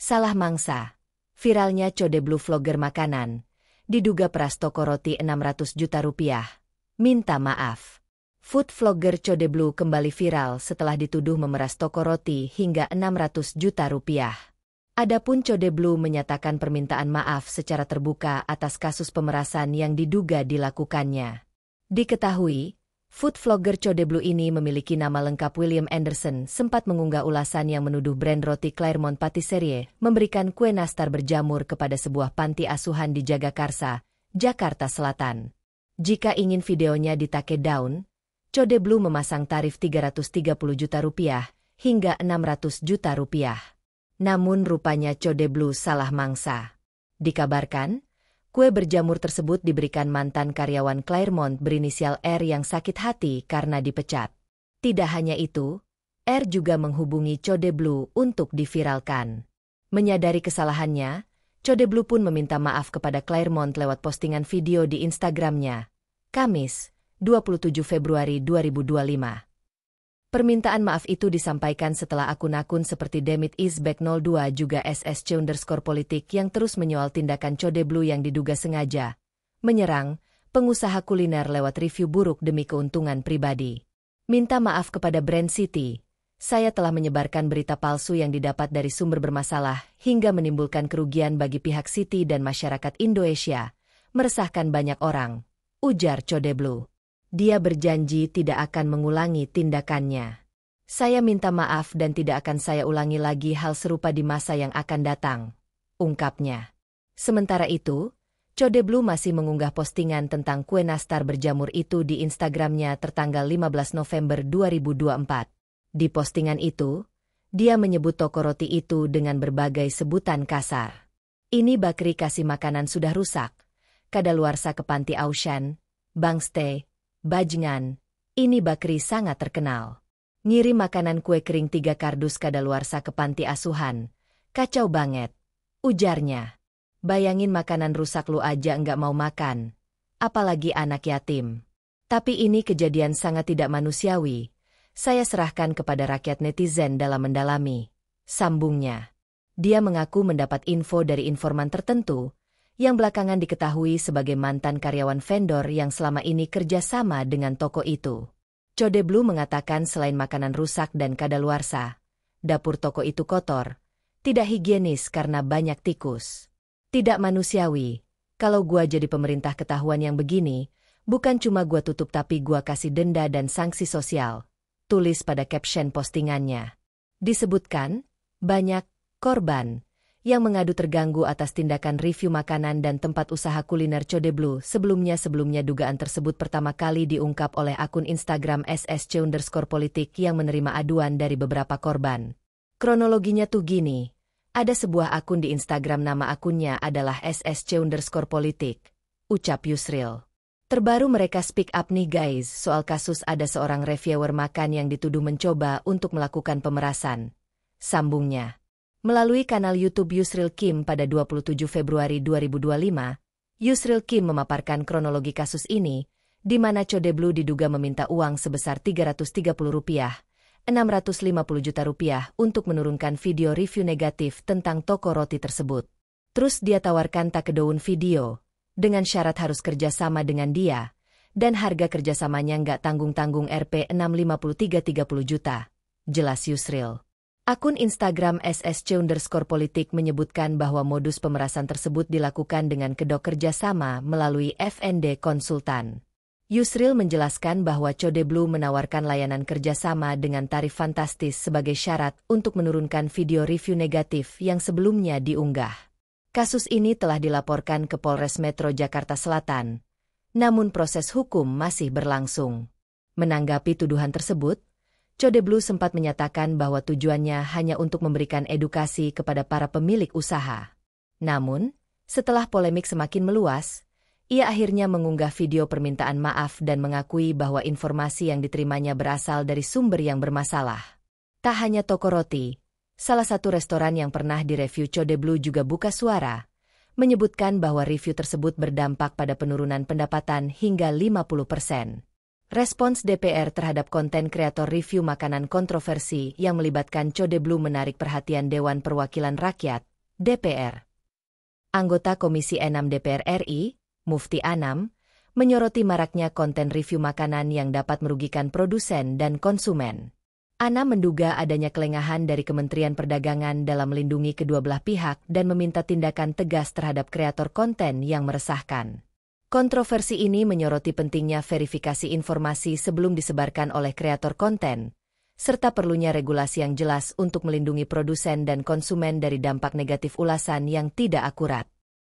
Salah mangsa. Viralnya Code Blue vlogger makanan. Diduga peras toko roti 600 juta rupiah. Minta maaf. Food vlogger Code Blue kembali viral setelah dituduh memeras toko roti hingga 600 juta rupiah. Adapun Code Blue menyatakan permintaan maaf secara terbuka atas kasus pemerasan yang diduga dilakukannya. Diketahui, food vlogger Code Blue ini memiliki nama lengkap William Anderson sempat mengunggah ulasan yang menuduh brand roti Claremont Patisserie memberikan kue nastar berjamur kepada sebuah panti asuhan di Jagakarsa, Jakarta Selatan. Jika ingin videonya di-take down, Code Blue memasang tarif 330 juta rupiah hingga 600 juta rupiah. Namun rupanya Code Blue salah mangsa. Dikabarkan, kue berjamur tersebut diberikan mantan karyawan Claremont berinisial R yang sakit hati karena dipecat. Tidak hanya itu, R juga menghubungi Code Blue untuk diviralkan. Menyadari kesalahannya, Code Blue pun meminta maaf kepada Claremont lewat postingan video di Instagramnya, Kamis, 27 Februari 2025. Permintaan maaf itu disampaikan setelah akun-akun seperti Demit Isbek 02 juga @SSC_politik yang terus menyoal tindakan Code Blue yang diduga sengaja menyerang pengusaha kuliner lewat review buruk demi keuntungan pribadi. Minta maaf kepada Brand City. Saya telah menyebarkan berita palsu yang didapat dari sumber bermasalah hingga menimbulkan kerugian bagi pihak City dan masyarakat Indonesia, meresahkan banyak orang, ujar Code Blue. Dia berjanji tidak akan mengulangi tindakannya. Saya minta maaf dan tidak akan saya ulangi lagi hal serupa di masa yang akan datang, ungkapnya. Sementara itu, Code Blue masih mengunggah postingan tentang kue nastar berjamur itu di Instagramnya tertanggal 15 November 2024. Di postingan itu, dia menyebut toko roti itu dengan berbagai sebutan kasar. Ini bakri kasih makanan sudah rusak, kadaluarsa ke panti ausyan, bangste, bajingan, ini bakri sangat terkenal. Ngirim makanan kue kering 3 kardus kadaluarsa ke panti asuhan. Kacau banget, ujarnya. Bayangin makanan rusak lu aja enggak mau makan. Apalagi anak yatim. Tapi ini kejadian sangat tidak manusiawi. Saya serahkan kepada rakyat netizen dalam mendalami, sambungnya. Dia mengaku mendapat info dari informan tertentu, yang belakangan diketahui sebagai mantan karyawan vendor yang selama ini kerja sama dengan toko itu. Code Blue mengatakan selain makanan rusak dan kadaluarsa, dapur toko itu kotor, tidak higienis karena banyak tikus. Tidak manusiawi, kalau gua jadi pemerintah ketahuan yang begini, bukan cuma gua tutup tapi gua kasih denda dan sanksi sosial, tulis pada caption postingannya. Disebutkan, banyak korban yang mengadu terganggu atas tindakan review makanan dan tempat usaha kuliner Code Blue. Sebelumnya dugaan tersebut pertama kali diungkap oleh akun Instagram @SSC_politik yang menerima aduan dari beberapa korban. Kronologinya tuh gini, ada sebuah akun di Instagram nama akunnya adalah @SSC_politik, ucap Yusril. Terbaru mereka speak up nih guys soal kasus ada seorang reviewer makan yang dituduh mencoba untuk melakukan pemerasan, sambungnya. Melalui kanal YouTube Yusril Kim pada 27 Februari 2025, Yusril Kim memaparkan kronologi kasus ini, di mana Code Blue diduga meminta uang sebesar 330 rupiah, 650 juta rupiah untuk menurunkan video review negatif tentang toko roti tersebut. Terus dia tawarkan takedown video, dengan syarat harus kerjasama dengan dia, dan harga kerjasamanya nggak tanggung-tanggung Rp 65330 juta, jelas Yusril. Akun Instagram @SSC_politik menyebutkan bahwa modus pemerasan tersebut dilakukan dengan kedok kerjasama melalui FND Konsultan. Yusril menjelaskan bahwa Code Blue menawarkan layanan kerjasama dengan tarif fantastis sebagai syarat untuk menurunkan video review negatif yang sebelumnya diunggah. Kasus ini telah dilaporkan ke Polres Metro Jakarta Selatan, namun proses hukum masih berlangsung. Menanggapi tuduhan tersebut, Code Blue sempat menyatakan bahwa tujuannya hanya untuk memberikan edukasi kepada para pemilik usaha. Namun, setelah polemik semakin meluas, ia akhirnya mengunggah video permintaan maaf dan mengakui bahwa informasi yang diterimanya berasal dari sumber yang bermasalah. Tak hanya toko roti, salah satu restoran yang pernah direview Code Blue juga buka suara, menyebutkan bahwa review tersebut berdampak pada penurunan pendapatan hingga 50%. Respons DPR terhadap konten kreator review makanan kontroversi yang melibatkan Code Blue menarik perhatian Dewan Perwakilan Rakyat, DPR. Anggota Komisi 6 DPR RI, Mufti Anam, menyoroti maraknya konten review makanan yang dapat merugikan produsen dan konsumen. Anam menduga adanya kelengahan dari Kementerian Perdagangan dalam melindungi kedua belah pihak dan meminta tindakan tegas terhadap kreator konten yang meresahkan. Kontroversi ini menyoroti pentingnya verifikasi informasi sebelum disebarkan oleh kreator konten, serta perlunya regulasi yang jelas untuk melindungi produsen dan konsumen dari dampak negatif ulasan yang tidak akurat.